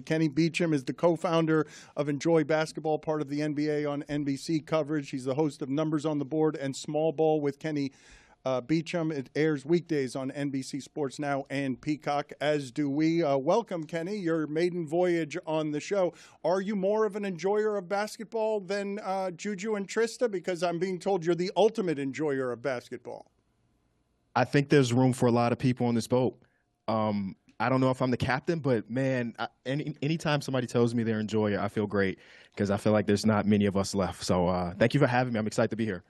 Kenny Beecham is the co-founder of Enjoy Basketball, part of the NBA on NBC coverage. He's the host of Numbers on the Board and Small Ball with Kenny Beecham. It airs weekdays on NBC Sports Now and Peacock, as do we. Welcome, Kenny, your maiden voyage on the show. Are you more of an enjoyer of basketball than Juju and Trista? Because I'm being told you're the ultimate enjoyer of basketball. I think there's room for a lot of people on this boat. I don't know if I'm the captain, but, man, anytime somebody tells me they're an enjoyer, I feel great because I feel like there's not many of us left. So thank you for having me. I'm excited to be here.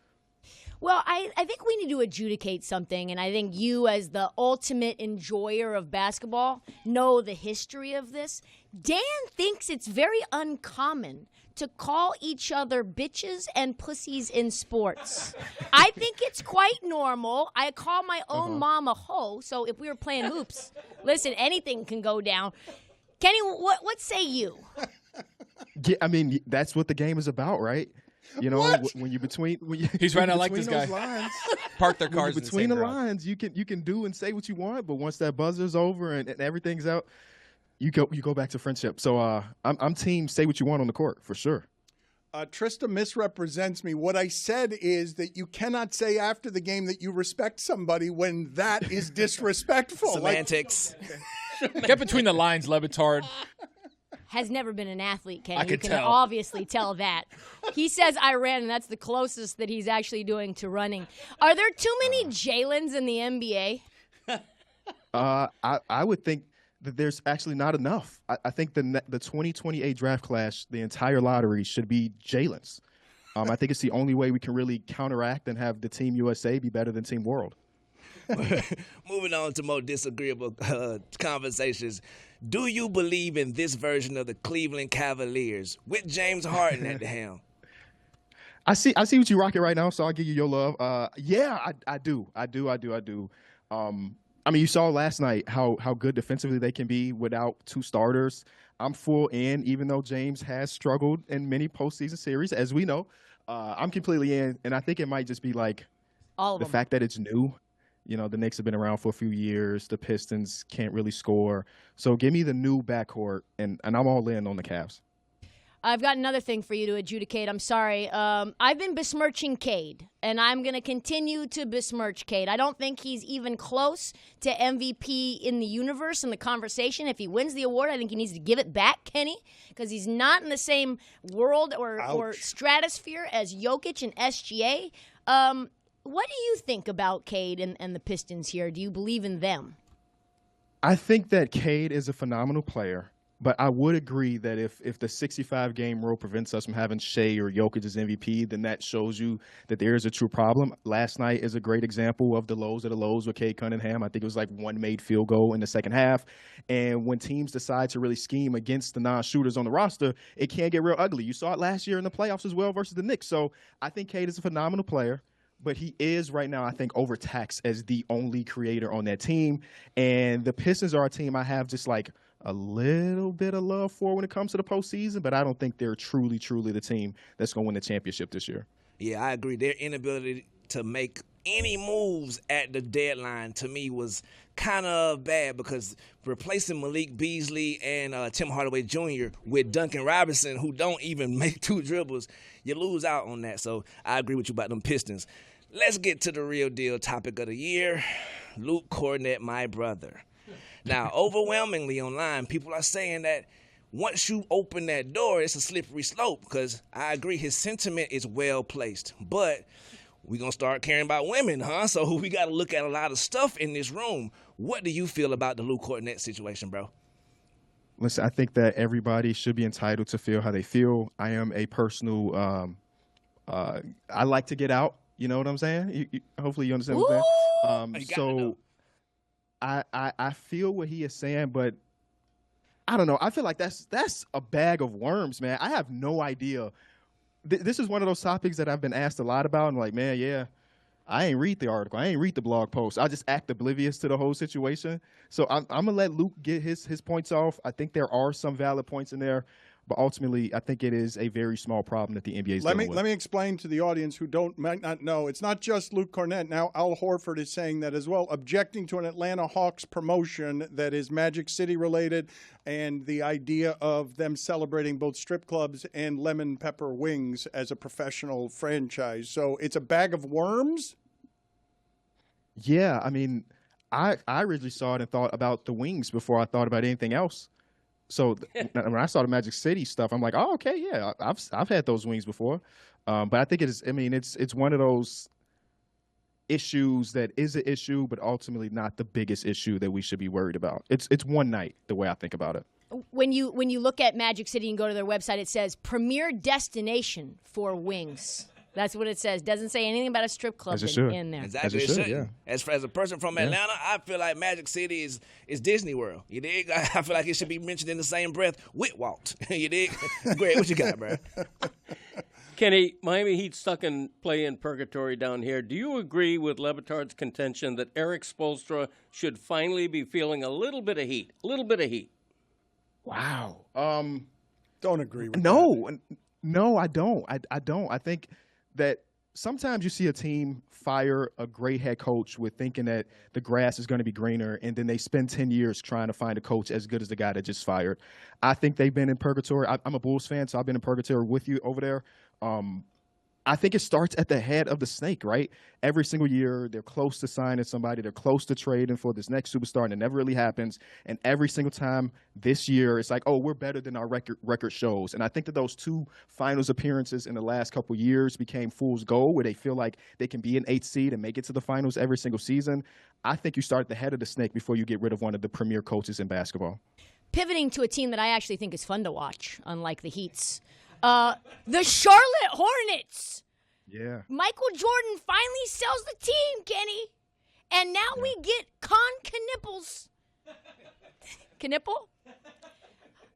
Well, I think we need to adjudicate something, and I think you, as the ultimate enjoyer of basketball, know the history of this. Dan thinks it's very uncommon to call each other bitches and pussies in sports. I think it's quite normal. I call my own mom a hoe, so if we were playing hoops, listen, anything can go down. Kenny, what say you? Yeah, I mean, that's what the game is about, right? You know, when you're between he's right. I like this guy. Lines, park their cars between the lines. You can do and say what you want, but once that buzzer's over and everything's out, you go back to friendship. So I'm team say what you want on the court for sure. Trista misrepresents me. What I said is that you cannot say after the game that you respect somebody when that is disrespectful. Semantics. Get between the lines, Le Batard. Has never been an athlete, Kenny. I You can can tell. obviously tell that. He says I ran, and that's the closest that he's actually doing to running. Are there too many Jaylens in the NBA? I would think that there's actually not enough. I think the 2028 draft class, the entire lottery, should be Jaylen's. I think it's the only way we can really counteract and have the Team USA be better than Team World. Moving on to more disagreeable conversations. Do you believe in this version of the Cleveland Cavaliers with James Harden at the helm? I see what you're rocking right now, so I'll give you your love. Yeah, I do. I mean, you saw last night how good defensively they can be without two starters. I'm full in, even though James has struggled in many postseason series, as we know. I'm completely in, and I think it might just be like the fact that it's new. You know, the Knicks have been around for a few years. The Pistons can't really score. So give me the new backcourt, and I'm all in on the Cavs. I've got another thing for you to adjudicate. I'm sorry. I've been besmirching Cade, and I'm going to continue to besmirch Cade. I don't think he's even close to MVP in the universe in the conversation. If he wins the award, I think he needs to give it back, Kenny, because he's not in the same world or stratosphere as Jokic and SGA. What do you think about Cade and the Pistons here? Do you believe in them? I think that Cade is a phenomenal player, but I would agree that if the 65-game rule prevents us from having Shea or Jokic as MVP, then that shows you that there is a true problem. Last night is a great example of the lows with Cade Cunningham. I think it was like one made field goal in the second half. And when teams decide to really scheme against the non-shooters on the roster, it can get real ugly. You saw it last year in the playoffs as well versus the Knicks. So I think Cade is a phenomenal player. But he is right now, I think, overtaxed as the only creator on that team. And the Pistons are a team I have just like a little bit of love for when it comes to the postseason, but I don't think they're truly the team that's going to win the championship this year. Yeah, I agree. Their inability to make any moves at the deadline, to me, was kind of bad because replacing Malik Beasley and Tim Hardaway Jr. with Duncan Robinson, who don't even make two dribbles, you lose out on that. So I agree with you about them Pistons. Let's get to the real deal topic of the year, Luke Kornet, my brother. Now, overwhelmingly online, people are saying that once you open that door, it's a slippery slope because I agree his sentiment is well placed. But we're going to start caring about women, huh? So we got to look at a lot of stuff in this room. What do you feel about the Luke Kornet situation, bro? Listen, I think that everybody should be entitled to feel how they feel. I am a personal I like to get out. You know what I'm saying? Hopefully you understand what I'm saying. So I feel what he is saying, but I don't know. I feel like that's a bag of worms, man. I have no idea. This is one of those topics that I've been asked a lot about. And like, man, yeah, I ain't read the article. I ain't read the blog post. I just act oblivious to the whole situation. So I'm going to let Luke get his points off. I think there are some valid points in there. But ultimately, I think it is a very small problem that the NBA is dealing with. Let me explain to the audience who might not know. It's not just Luke Cornett. Now Al Horford is saying that as well, objecting to an Atlanta Hawks promotion that is Magic City related, and the idea of them celebrating both strip clubs and lemon pepper wings as a professional franchise. So it's a bag of worms? Yeah, I mean, I originally saw it and thought about the wings before I thought about anything else. So when I saw the Magic City stuff, I'm like, oh, okay, yeah, I've had those wings before. But I think it is. I mean, it's one of those issues that is an issue, but ultimately not the biggest issue that we should be worried about. It's one night, the way I think about it. When you look at Magic City and go to their website, it says premier destination for wings. That's what it says. Doesn't say anything about a strip club in there. Exactly. As it should, yeah. As a person from Atlanta, I feel like Magic City is Disney World. You dig? I feel like it should be mentioned in the same breath with Walt. You dig? Greg, what you got, bro? Kenny, Miami Heat stuck in play-in purgatory down here. Do you agree with Le Batard's contention that Eric Spoelstra should finally be feeling a little bit of heat? A little bit of heat. Wow. Don't agree with that. No, I don't. I don't. I think that sometimes you see a team fire a great head coach with thinking that the grass is going to be greener, and then they spend 10 years trying to find a coach as good as the guy that just fired. I think they've been in purgatory. I'm a Bulls fan, so I've been in purgatory with you over there. I think it starts at the head of the snake, right? Every single year, they're close to signing somebody. They're close to trading for this next superstar, and it never really happens. And every single time this year, it's like, oh, we're better than our record shows. And I think that those two finals appearances in the last couple years became fool's gold, where they feel like they can be an 8th seed and make it to the finals every single season. I think you start at the head of the snake before you get rid of one of the premier coaches in basketball. Pivoting to a team that I actually think is fun to watch, unlike the Heats. The Charlotte Hornets. Yeah. Michael Jordan finally sells the team, Kenny. And now we get Knipples. Knipple?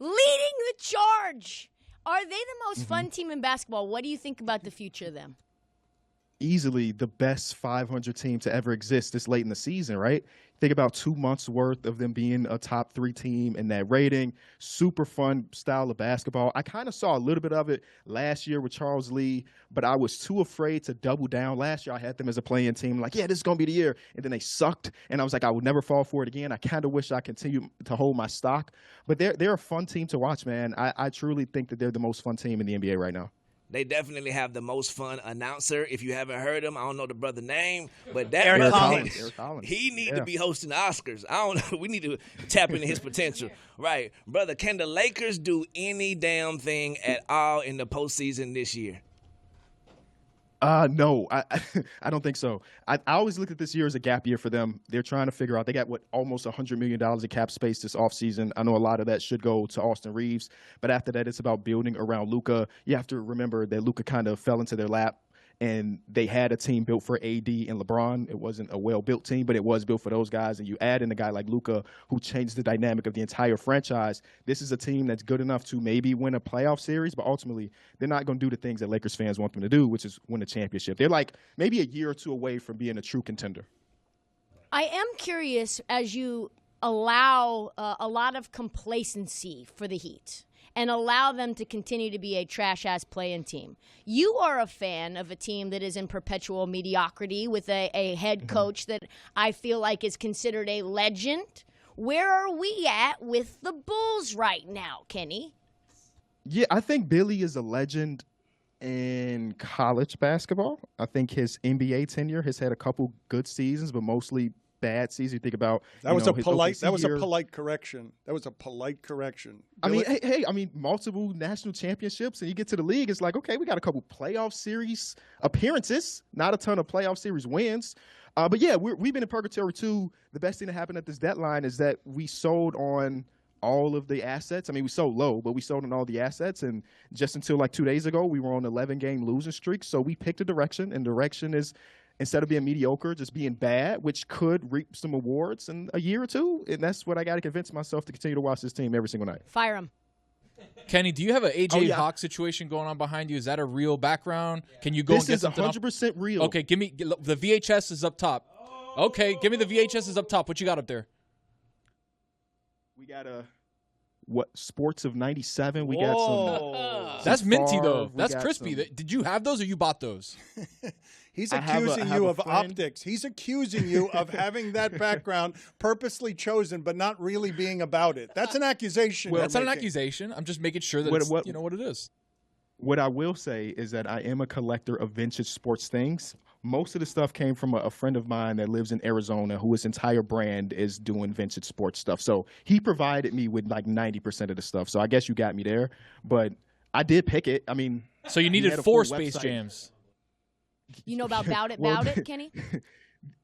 Leading the charge. Are they the most fun team in basketball? What do you think about the future of them? Easily the best 500 team to ever exist this late in the season, right? Think about 2 months worth of them being a top 3 team in that rating. Super fun style of basketball. I kind of saw a little bit of it last year with Charles Lee, but I was too afraid to double down. Last year I had them as a play-in team, like, yeah, this is going to be the year. And then they sucked, and I was like, I would never fall for it again. I kind of wish I continued to hold my stock. But they're a fun team to watch, man. I truly think that they're the most fun team in the NBA right now. They definitely have the most fun announcer. If you haven't heard him, I don't know the brother name, but that Eric brother, Collins. he need to be hosting the Oscars. I don't know. We need to tap into his potential. Right. Brother, can the Lakers do any damn thing at all in the postseason this year? No, I don't think so. I always look at this year as a gap year for them. They're trying to figure out, they got almost $100 million of cap space this offseason. I know a lot of that should go to Austin Reeves, but after that, it's about building around Luka. You have to remember that Luka kind of fell into their lap, and they had a team built for AD and LeBron. It wasn't a well-built team, but it was built for those guys. And you add in a guy like Luka, who changed the dynamic of the entire franchise. This is a team that's good enough to maybe win a playoff series, but ultimately they're not going to do the things that Lakers fans want them to do, which is win a championship. They're like maybe a year or two away from being a true contender. I am curious, as you allow a lot of complacency for the Heat and allow them to continue to be a trash-ass play-in team. You are a fan of a team that is in perpetual mediocrity with a head coach that I feel like is considered a legend. Where are we at with the Bulls right now, Kenny? Yeah, I think Billy is a legend in college basketball. I think his NBA tenure has had a couple good seasons, but mostly bad season. You think about that was a polite correction. That was a polite correction. I mean, hey, multiple national championships, and you get to the league, it's like, okay, we got a couple playoff series appearances, not a ton of playoff series wins. But yeah, we've been in purgatory too. The best thing that happened at this deadline is that we sold on all of the assets. I mean, we sold low, but we sold on all the assets. And just until like 2 days ago, we were on an 11-game losing streak. So we picked a direction, and direction is, instead of being mediocre, just being bad, which could reap some awards in a year or two. And that's what I got to convince myself to continue to watch this team every single night. Fire him. Kenny, do you have an AJ Hawk situation going on behind you? Is that a real background? Can you go and get something? This is 100% real. Okay, give me the VHS is up top. Okay, give me the VHS is up top. What you got up there? We got a Sports of '97. We got some. That's minty though. We That's got crispy. some- Did you have those or you bought those? He's I have accusing a you of friend- optics. He's accusing you of having that background purposely chosen, but not really being about it. That's an accusation. That's you're not an making. accusation. I'm just making sure that you know what it is. What I will say is that I am a collector of vintage sports things. Most of the stuff came from a friend of mine that lives in Arizona who his entire brand is doing vintage sports stuff. So he provided me with like 90% of the stuff. So I guess you got me there. But I did pick it. I mean, So you he needed had a 4 full Space website. Jams. You know about Bout It, Well, Bout It, Kenny?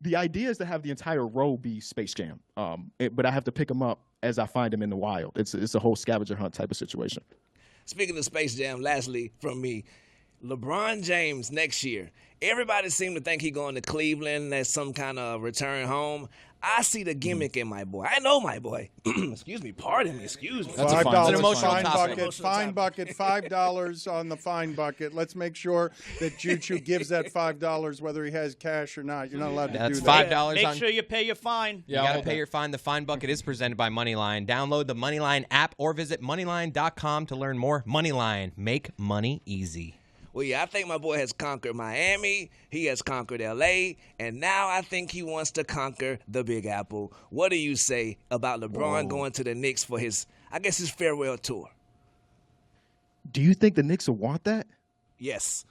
The idea is to have the entire row be Space Jam. But I have to pick them up as I find them in the wild. It's a whole scavenger hunt type of situation. Speaking of Space Jam, lastly from me, LeBron James next year. Everybody seemed to think he going to Cleveland as some kind of return home. I see the gimmick in my boy. I know my boy. Excuse me. Pardon me. Excuse me. That's a $5 fine- that's an emotional fine topic. bucket. Fine bucket. $5 on the fine bucket. Let's make sure that Juju gives that $5 whether he has cash or not. You're not allowed to That's do that. $5 Make on. sure you pay your fine. You Yeah, got I'll to hold pay that. your fine. The Fine Bucket is presented by Moneyline. Download the Moneyline app or visit moneyline.com to learn more. Moneyline. Make money easy. Well, yeah, I think my boy has conquered Miami. He has conquered L.A. And now I think he wants to conquer the Big Apple. What do you say about LeBron going to the Knicks for his farewell tour? Do you think the Knicks will want that? Yes.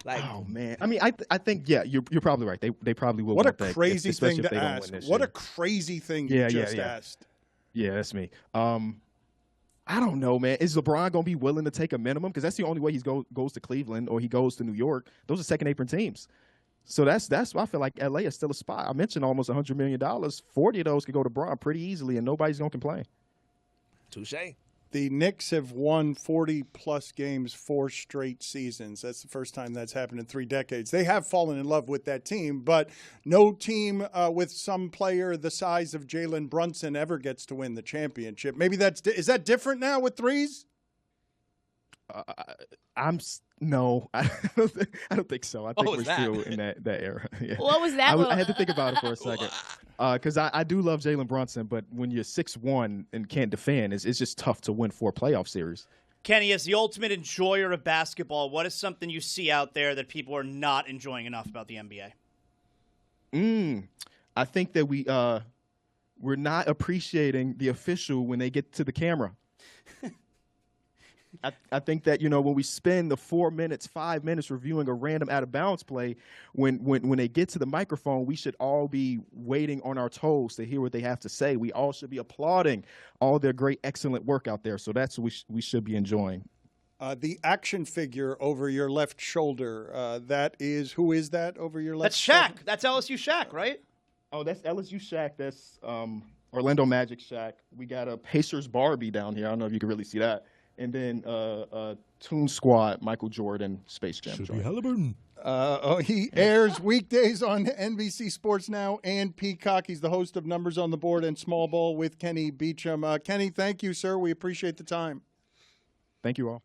Like, Oh man, I mean, I think you're probably right. They probably will. What a want that, crazy especially thing if to they don't ask. win this What a year. crazy thing Yeah, you yeah, just yeah. asked. Yeah, that's me. I don't know, man. Is LeBron gonna be willing to take a minimum? Because that's the only way he goes to Cleveland or he goes to New York. Those are second apron teams. So that's why I feel like LA is still a spot. I mentioned almost $100 million. 40 of those could go to Bron pretty easily, and nobody's gonna complain. touche. The Knicks have won 40-plus games 4 straight seasons. That's the first time that's happened in 3 decades. They have fallen in love with that team, but no team with some player the size of Jaylen Brunson ever gets to win the championship. Maybe is that different now with threes? No, I don't think so. I think was we're that? still in that era. Yeah. What was that? I had to think about it for a second because I do love Jaylen Brunson, but when you're 6'1" and can't defend, it's just tough to win 4 playoff series. Kenny, as the ultimate enjoyer of basketball, what is something you see out there that people are not enjoying enough about the NBA? I think that we're not appreciating the official when they get to the camera. I think that, when we spend the 4 minutes, 5 minutes reviewing a random out of bounds play, when they get to the microphone, we should all be waiting on our toes to hear what they have to say. We all should be applauding all their great, excellent work out there. So that's what we should be enjoying. The action figure over your left shoulder, who is that over your left That's shoulder? Shaq. That's LSU Shaq, right? Oh, that's LSU Shaq. That's Orlando Magic Shaq. We got a Pacers Barbie down here. I don't know if you can really see that. And then Toon Squad, Michael Jordan, Space Jam. Halliburton. He airs weekdays on NBC Sports Now and Peacock. He's the host of Numbers on the Board and Small Ball with Kenny Beecham. Kenny, thank you, sir. We appreciate the time. Thank you all.